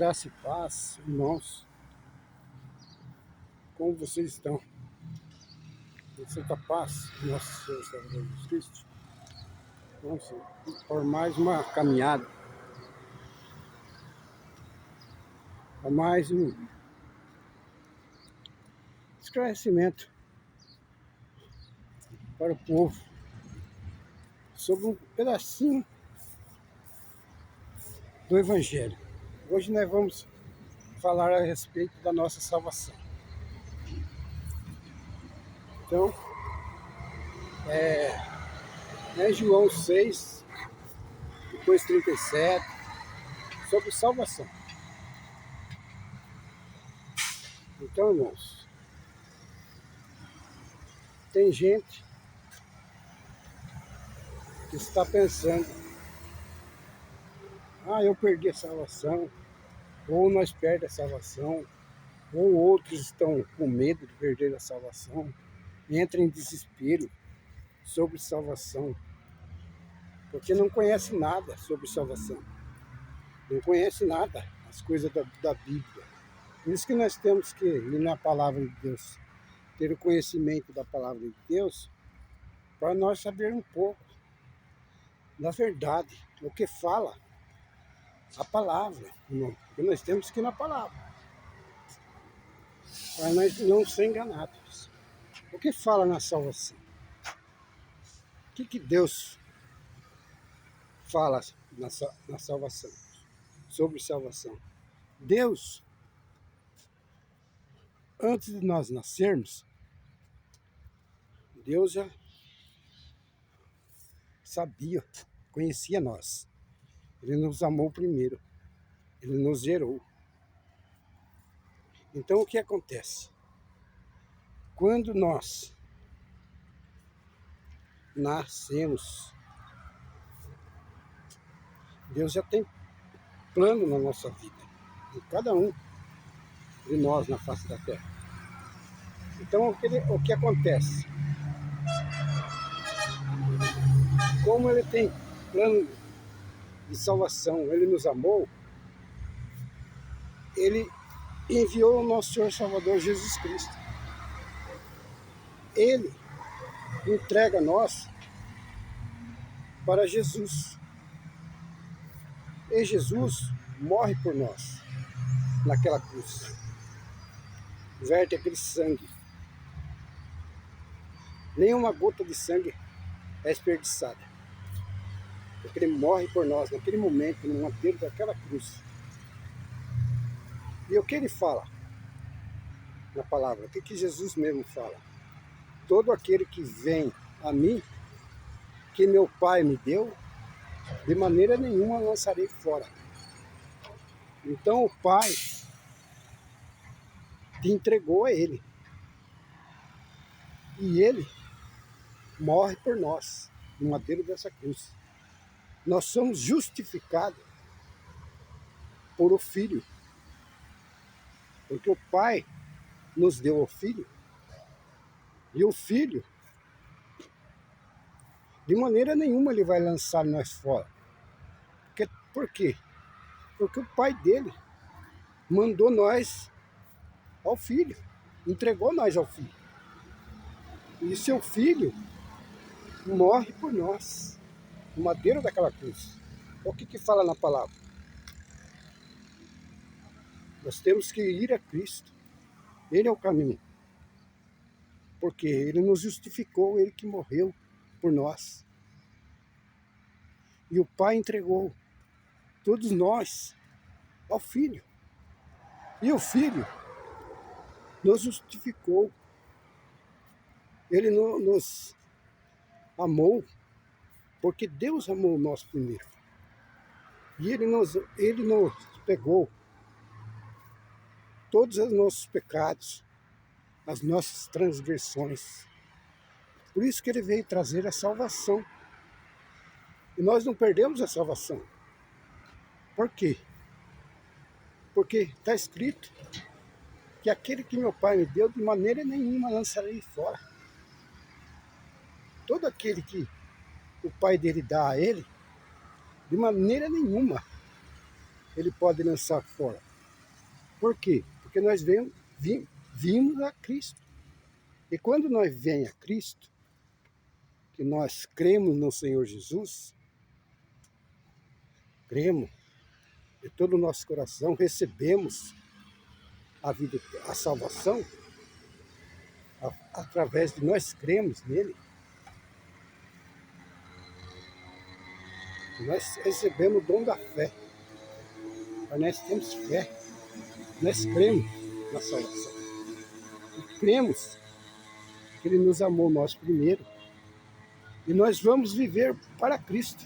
Graça e paz, irmãos, como vocês estão? Em santa paz, nosso Senhor Salvador Jesus Cristo. Vamos por mais uma caminhada, a mais um esclarecimento para o povo sobre um pedacinho do Evangelho. Hoje nós vamos falar a respeito da nossa salvação. Então, é João 6, depois 37, sobre salvação. Então, irmãos, tem gente que está pensando: eu perdi a salvação, ou nós perdemos a salvação, ou outros estão com medo de perder a salvação, entram em desespero sobre salvação, porque não conhece nada sobre salvação, não conhece nada, as coisas da Bíblia. Por isso que nós temos que ir na palavra de Deus, ter o conhecimento da palavra de Deus, para nós saber um pouco da verdade, o que fala a palavra, irmão. Porque nós temos que ir na palavra, para nós não ser enganados. O que fala na salvação? O que Deus fala na salvação? Sobre salvação. Deus, antes de nós nascermos, Deus já sabia, conhecia nós. Ele nos amou primeiro. Ele nos gerou. Então o que acontece? Quando nós nascemos, Deus já tem plano na nossa vida, de cada um de nós na face da terra. Então o que acontece? Como Ele tem plano de salvação, Ele nos amou, Ele enviou o nosso Senhor Salvador Jesus Cristo. Ele entrega nós para Jesus. E Jesus morre por nós naquela cruz. Verte aquele sangue. Nenhuma gota de sangue é desperdiçada. Porque Ele morre por nós naquele momento, no madeiro daquela cruz. E o que Ele fala na palavra? O que Jesus mesmo fala? Todo aquele que vem a mim, que meu Pai me deu, de maneira nenhuma lançarei fora. Então o Pai te entregou a Ele. E Ele morre por nós, no madeiro dessa cruz. Nós somos justificados por o Filho. Porque o Pai nos deu o Filho. E o Filho, de maneira nenhuma, Ele vai lançar nós fora. Por quê? Porque o Pai dele mandou nós ao Filho. Entregou nós ao Filho. E seu Filho morre por nós, no madeiro daquela cruz. O que fala na palavra? Nós temos que ir a Cristo. Ele é o caminho. Porque Ele nos justificou, Ele que morreu por nós. E o Pai entregou todos nós ao Filho. E o Filho nos justificou. Ele nos amou, porque Deus amou nós primeiro. E Ele nos pegou todos os nossos pecados, as nossas transgressões. Por isso que Ele veio trazer a salvação. E nós não perdemos a salvação. Por quê? Porque está escrito que aquele que meu Pai me deu, de maneira nenhuma lançarei fora. Todo aquele que o Pai dele dá a ele, de maneira nenhuma ele pode lançar fora. Por quê? Porque nós vimos a Cristo. E quando nós vem a Cristo, que nós cremos no Senhor Jesus, cremos de todo o nosso coração, recebemos a vida, a salvação, através de nós cremos nele, nós recebemos o dom da fé. Mas nós temos fé, nós cremos na salvação. E cremos que ele nos amou nós primeiro. E nós vamos viver para Cristo.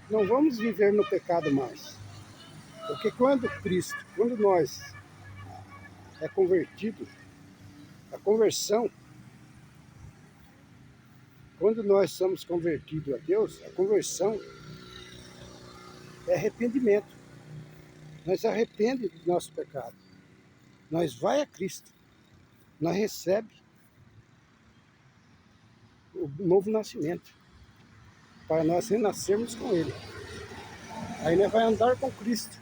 Não vamos viver no pecado mais. Porque quando nós é convertido, a conversão, quando nós somos convertidos a Deus, a conversão é arrependimento. Nós arrependemos do nosso pecado. Nós vai a Cristo. Nós recebe o novo nascimento. Para nós renascermos com Ele. Aí nós vamos andar com Cristo.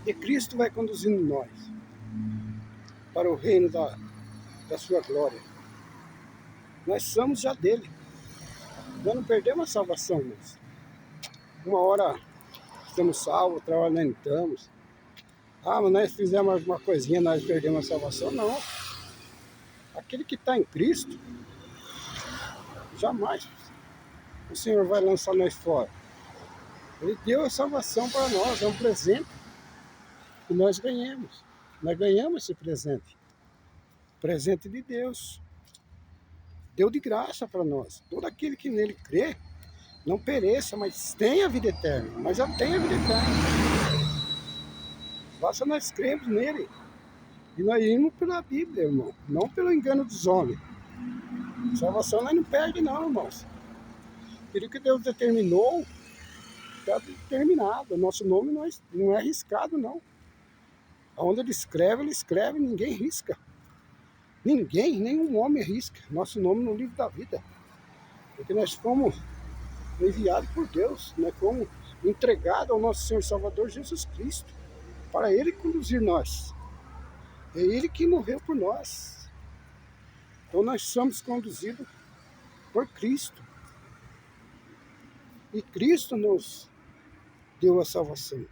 E Cristo vai conduzindo nós para o reino da sua glória. Nós somos já dele. Nós não perdemos a salvação, mas uma hora estamos salvos, outra hora nós não estamos. Ah, mas nós fizemos alguma coisinha, nós perdemos a salvação. Não. Aquele que está em Cristo, jamais o Senhor vai lançar nós fora. Ele deu a salvação para nós, é um presente que nós ganhamos. Nós ganhamos esse presente. Presente de Deus. Deu de graça para nós. Todo aquele que nele crê, não pereça, mas tenha a vida eterna. Mas já tem a vida eterna. Basta nós cremos nele. E nós irmos pela Bíblia, irmão. Não pelo engano dos homens. Salvação nós não perde não, irmãos. Aquilo que Deus determinou, está determinado. O nosso nome não é riscado, não. Onde ele escreve, ninguém risca. Ninguém, nenhum homem risca nosso nome no livro da vida. Porque nós fomos enviados por Deus, nós fomos entregados ao nosso Senhor Salvador Jesus Cristo, para Ele conduzir nós. É Ele que morreu por nós. Então nós somos conduzidos por Cristo. E Cristo nos deu a salvação.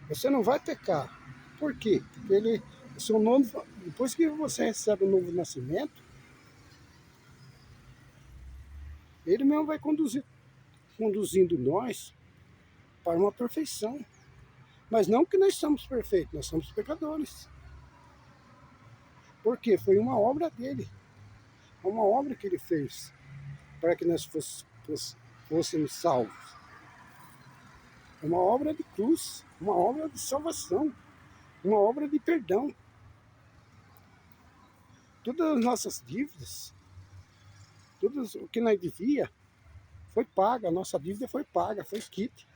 Você não vai pecar. Por quê? Porque o seu nome, depois que você recebe o novo nascimento, ele mesmo vai conduzindo nós para uma perfeição. Mas não que nós somos perfeitos, nós somos pecadores. Porque foi uma obra dele. Uma obra que ele fez para que nós fôssemos salvos. Uma obra de cruz, uma obra de salvação, uma obra de perdão. Todas as nossas dívidas, tudo o que nós devia, foi pago. A nossa dívida foi paga, foi quite.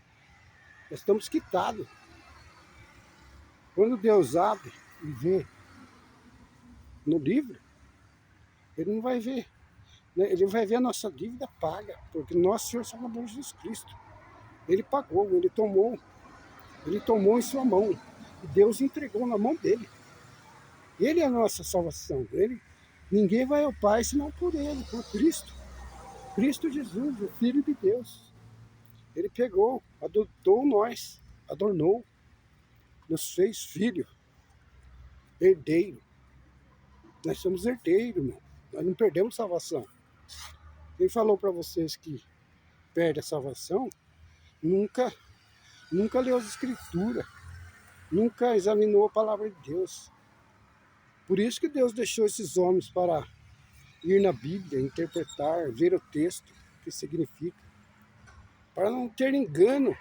Nós estamos quitados. Quando Deus abre e vê no livro, ele não vai ver. Ele vai ver a nossa dívida paga, porque nosso Senhor Salvador Jesus Cristo, ele pagou, ele tomou em sua mão. E Deus entregou na mão dele. Ele é a nossa salvação. Ninguém vai ao Pai senão por ele, por Cristo. Cristo Jesus, o Filho de Deus. Ele pegou, adotou nós, adornou, nos fez filho, herdeiro. Nós somos herdeiros, irmão. Nós não perdemos salvação. Quem falou para vocês que perde a salvação, nunca leu as Escrituras, nunca examinou a palavra de Deus. Por isso que Deus deixou esses homens para ir na Bíblia, interpretar, ver o texto, o que significa, para não ter engano,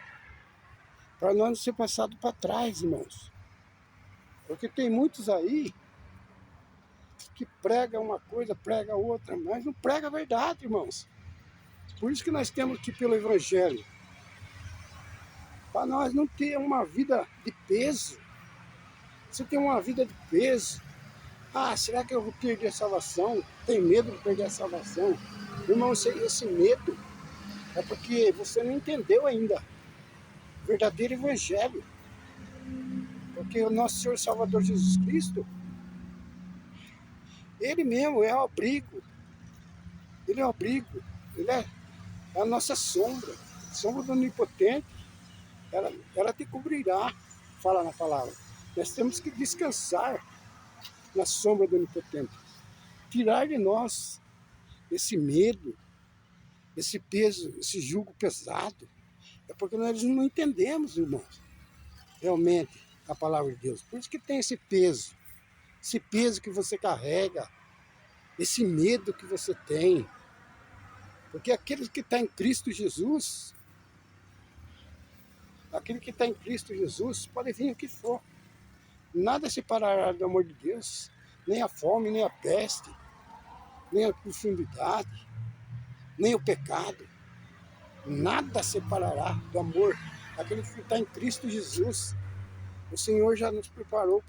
para nós não ser passado para trás, irmãos. Porque tem muitos aí que prega uma coisa, prega outra, mas não prega a verdade, irmãos. Por isso que nós temos que ir pelo Evangelho, para nós não ter uma vida de peso. Se tem uma vida de peso, será que eu vou perder a salvação? Tem medo de perder a salvação? Irmão, esse medo é porque você não entendeu ainda o verdadeiro Evangelho. Porque o nosso Senhor Salvador Jesus Cristo, Ele mesmo é o abrigo. Ele é o abrigo. Ele é a nossa sombra. Sombra do Onipotente. Ela te cobrirá, fala na palavra. Nós temos que descansar na sombra do Onipotente. Tirar de nós esse medo, esse peso, esse jugo pesado. É porque nós não entendemos, irmãos, realmente a palavra de Deus. Por isso que tem esse peso que você carrega, esse medo que você tem. Porque aquele que está em Cristo Jesus, pode vir o que for. Nada separará do amor de Deus, nem a fome, nem a peste, nem a profundidade, nem o pecado. Nada separará do amor. Aquele que está em Cristo Jesus. O Senhor já nos preparou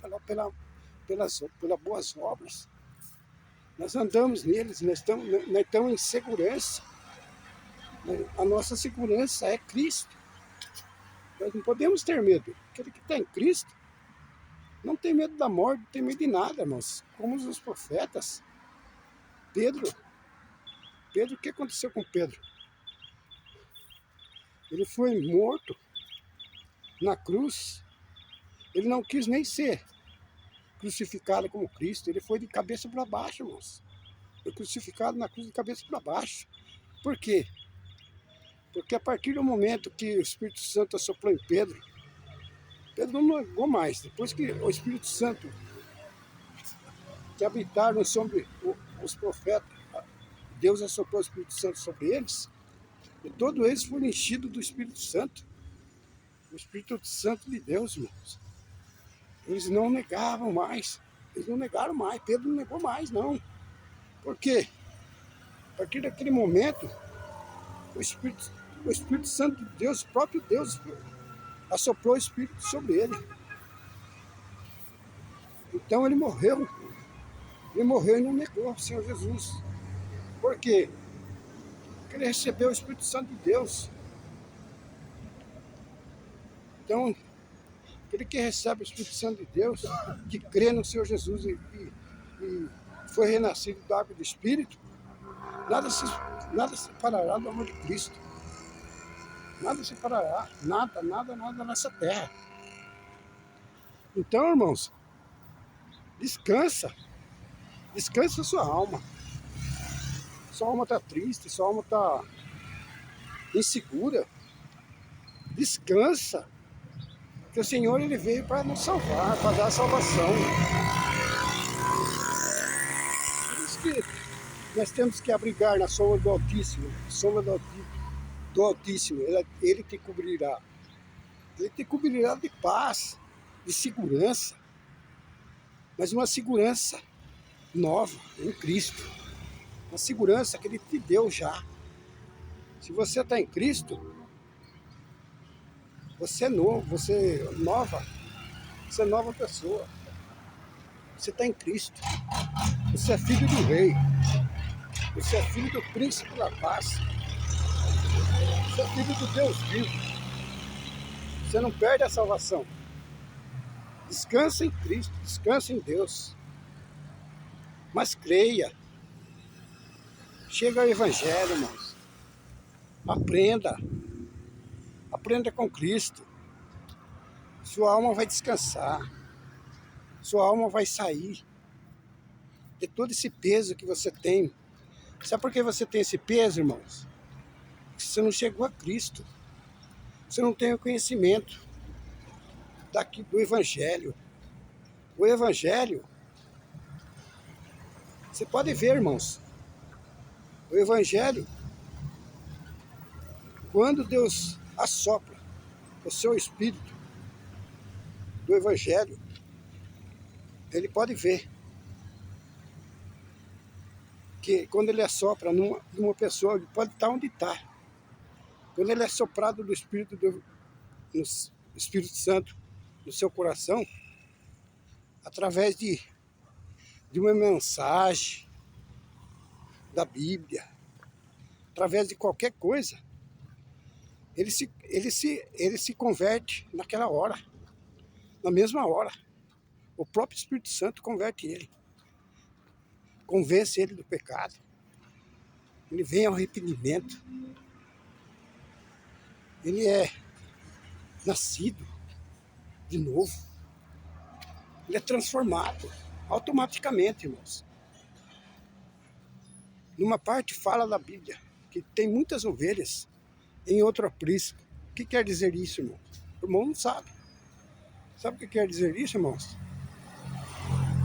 pelas boas obras. Nós andamos neles, nós estamos em segurança. A nossa segurança é Cristo. Nós não podemos ter medo. Aquele que está em Cristo não tem medo da morte, não tem medo de nada, irmãos. Como os profetas. Pedro, o que aconteceu com Pedro? Ele foi morto na cruz. Ele não quis nem ser crucificado como Cristo. Ele foi de cabeça para baixo, irmãos. Foi crucificado na cruz de cabeça para baixo. Por quê? Porque a partir do momento que o Espírito Santo assoprou em Pedro, Pedro não negou mais. Depois que o Espírito Santo, que habitaram sobre os profetas, Deus assoprou o Espírito Santo sobre eles, e todos eles foram enchidos do Espírito Santo. O Espírito Santo de Deus, irmãos. Eles não negavam mais. Eles não negaram mais. Pedro não negou mais, não. Por quê? A partir daquele momento, o Espírito Santo de Deus, o próprio Deus, assoprou o Espírito sobre ele. Então ele morreu. Ele morreu e não negou o Senhor Jesus. Por quê? Porque ele recebeu o Espírito Santo de Deus. Então, aquele que recebe o Espírito Santo de Deus, que crê no Senhor Jesus e foi renascido da água do Espírito, nada separará do amor de Cristo. Nada separará, nada nessa terra. Então, irmãos, descansa a sua alma. Sua alma está triste, sua alma está insegura. Descansa, que o Senhor ele veio para nos salvar, para dar a salvação. Por isso que nós temos que abrigar na sombra do Altíssimo, do Altíssimo. Ele te cobrirá. Ele te cobrirá de paz, de segurança, mas uma segurança nova em Cristo. Uma segurança que Ele te deu já. Se você está em Cristo, você é novo, você é nova pessoa. Você está em Cristo. Você é filho do Rei. Você é filho do Príncipe da Paz. Você é filho do Deus vivo. Você não perde a salvação. Descansa em Cristo, descansa em Deus. Mas creia. Chega ao Evangelho, irmãos. Aprenda. Aprenda com Cristo. Sua alma vai descansar. Sua alma vai sair de todo esse peso que você tem. Sabe por que você tem esse peso, irmãos? Porque você não chegou a Cristo. Você não tem o conhecimento do Evangelho. O Evangelho, você pode ver, irmãos. O Evangelho, quando Deus assopra o seu Espírito do Evangelho, ele pode ver que quando ele assopra numa pessoa, ele pode estar onde está. Quando ele é soprado do no Espírito Santo no seu coração, através de uma mensagem da Bíblia, através de qualquer coisa, ele se converte naquela hora. na mesma hora. O próprio Espírito Santo converte ele, convence ele do pecado. Ele vem ao arrependimento. Ele é nascido de novo. Ele é transformado automaticamente, irmãos. Numa parte fala da Bíblia que tem muitas ovelhas em outro aprisco. O que quer dizer isso, irmão? O irmão não sabe. Sabe o que quer dizer isso, irmãos?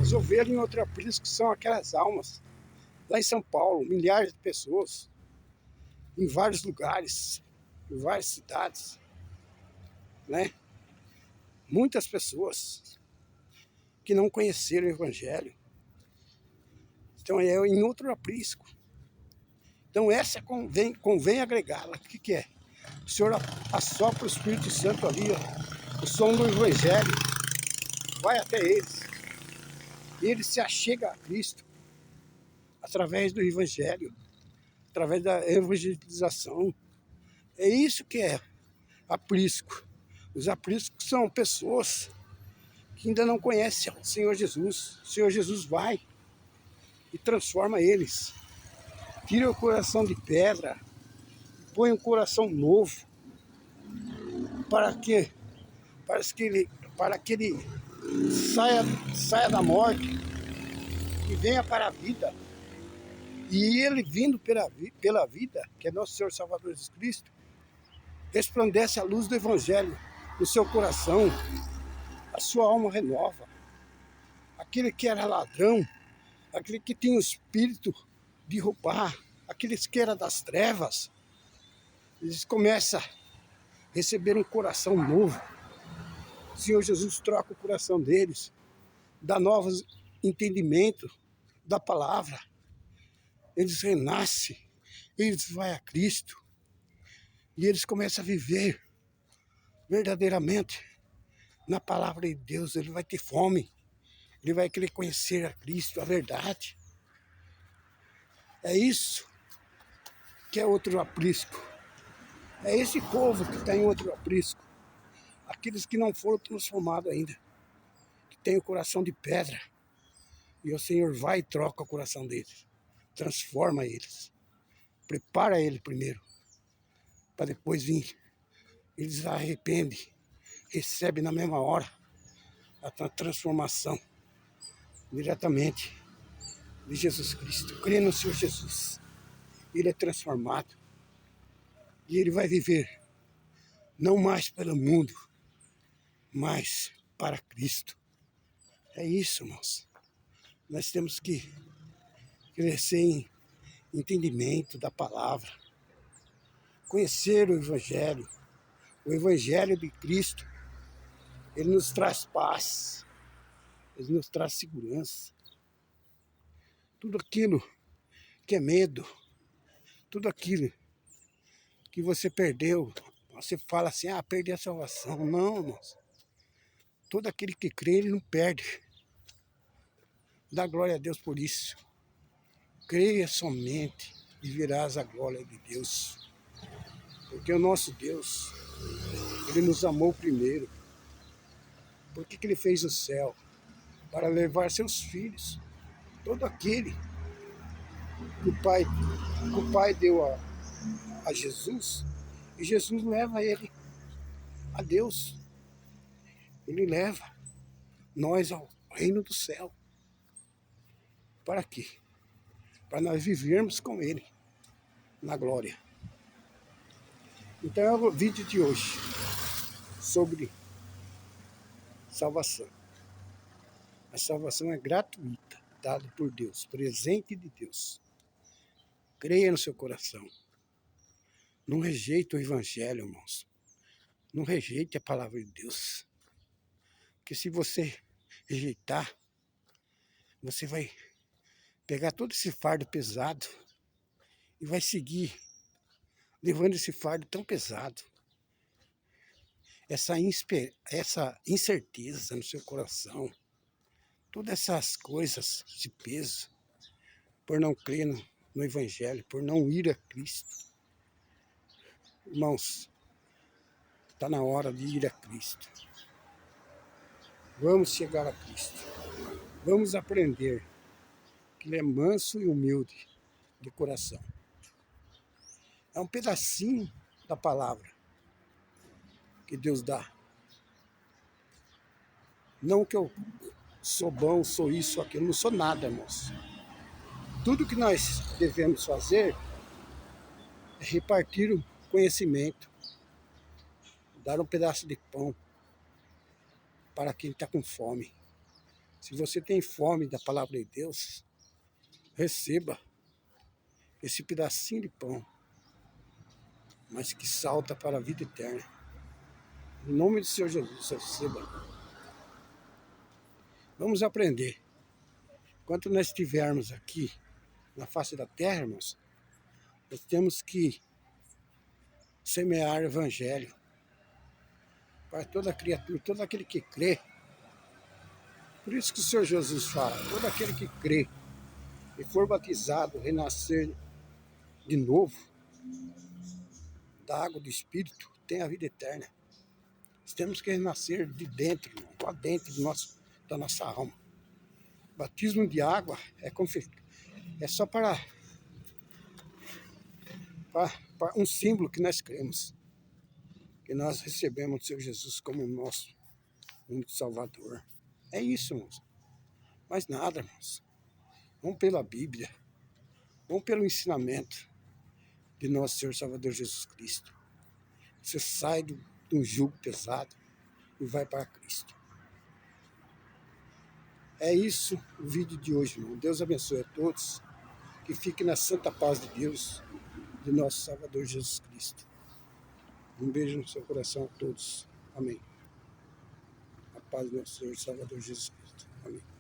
As ovelhas em outro aprisco são aquelas almas. Lá em São Paulo, milhares de pessoas, em vários lugares, em várias cidades, né? Muitas pessoas que não conheceram o Evangelho. Então é em outro aprisco. Então essa convém agregá-la. O que é? O Senhor assopra o Espírito Santo ali, ó, o som do Evangelho, vai até eles. E ele se achega a Cristo através do Evangelho, através da evangelização. É isso que é aprisco. Os apriscos são pessoas que ainda não conhecem o Senhor Jesus. O Senhor Jesus vai e transforma eles. Tira o coração de pedra, põe um coração novo, para que ele saia da morte e venha para a vida. E ele vindo pela vida, que é nosso Senhor Salvador Jesus Cristo, resplandece a luz do Evangelho no seu coração, a sua alma renova. Aquele que era ladrão, aquele que tinha o espírito de roubar, aqueles que eram das trevas, eles começam a receber um coração novo. O Senhor Jesus troca o coração deles, dá novos entendimentos da palavra. Eles renascem, eles vão a Cristo e eles começam a viver verdadeiramente na palavra de Deus. Ele vai ter fome, ele vai querer conhecer a Cristo, a verdade. É isso que é outro aprisco. É esse povo que está em outro aprisco. Aqueles que não foram transformados ainda, que tem o coração de pedra. E o Senhor vai e troca o coração deles, transforma eles, prepara ele primeiro, para depois vir. Eles arrependem, recebem na mesma hora a transformação diretamente de Jesus Cristo. Crê no Senhor Jesus, ele é transformado e ele vai viver não mais pelo mundo, mas para Cristo. É isso, irmãos. Nós temos que crescer em entendimento da palavra, conhecer o Evangelho de Cristo. Ele nos traz paz, ele nos traz segurança. Tudo aquilo que é medo, tudo aquilo que você perdeu, você fala assim, perdi a salvação. Não, irmãos. Todo aquele que crê, ele não perde. Dá glória a Deus por isso. Creia somente e verás a glória de Deus. Porque o nosso Deus, ele nos amou primeiro. Por que ele fez o céu? Para levar seus filhos. Todo aquele que o Pai deu a Jesus, e Jesus leva ele a Deus. Ele leva nós ao reino do céu. Para quê? Para nós vivermos com ele na glória. Então é o vídeo de hoje sobre salvação. A salvação é gratuita, dada por Deus, presente de Deus. Creia no seu coração. Não rejeite o Evangelho, irmãos. Não rejeite a palavra de Deus. Porque se você rejeitar, você vai pegar todo esse fardo pesado e vai seguir levando esse fardo tão pesado. Essa incerteza no seu coração. Todas essas coisas, esse peso, por não crer no Evangelho, por não ir a Cristo. Irmãos, está na hora de ir a Cristo. Vamos chegar a Cristo. Vamos aprender que Ele é manso e humilde de coração. É um pedacinho da palavra que Deus dá. Não que eu sou bom, sou isso, aquilo, não sou nada, irmãos. Tudo que nós devemos fazer é repartir o conhecimento, dar um pedaço de pão para quem está com fome. Se você tem fome da palavra de Deus, receba esse pedacinho de pão, mas que salta para a vida eterna. Em nome do Senhor Jesus, receba. Vamos aprender. Enquanto nós estivermos aqui na face da terra, irmãos, nós temos que semear o evangelho para toda criatura, todo aquele que crê. Por isso que o Senhor Jesus fala, todo aquele que crê e for batizado, renascer de novo, da água do Espírito, tem a vida eterna. Nós temos que renascer de dentro, irmão, lá dentro da nossa alma. Batismo de água é só para um símbolo que nós cremos, que nós recebemos o Senhor Jesus como nosso único Salvador. É isso, irmãos. Mais nada, irmãos. Vamos pela Bíblia, vamos pelo ensinamento de nosso Senhor Salvador Jesus Cristo. Você sai de um jugo pesado e vai para Cristo. É isso o vídeo de hoje, irmão. Deus abençoe a todos. Que fique na santa paz de Deus, de nosso Salvador Jesus Cristo. Um beijo no seu coração a todos. Amém. A paz do nosso Senhor Salvador Jesus Cristo. Amém.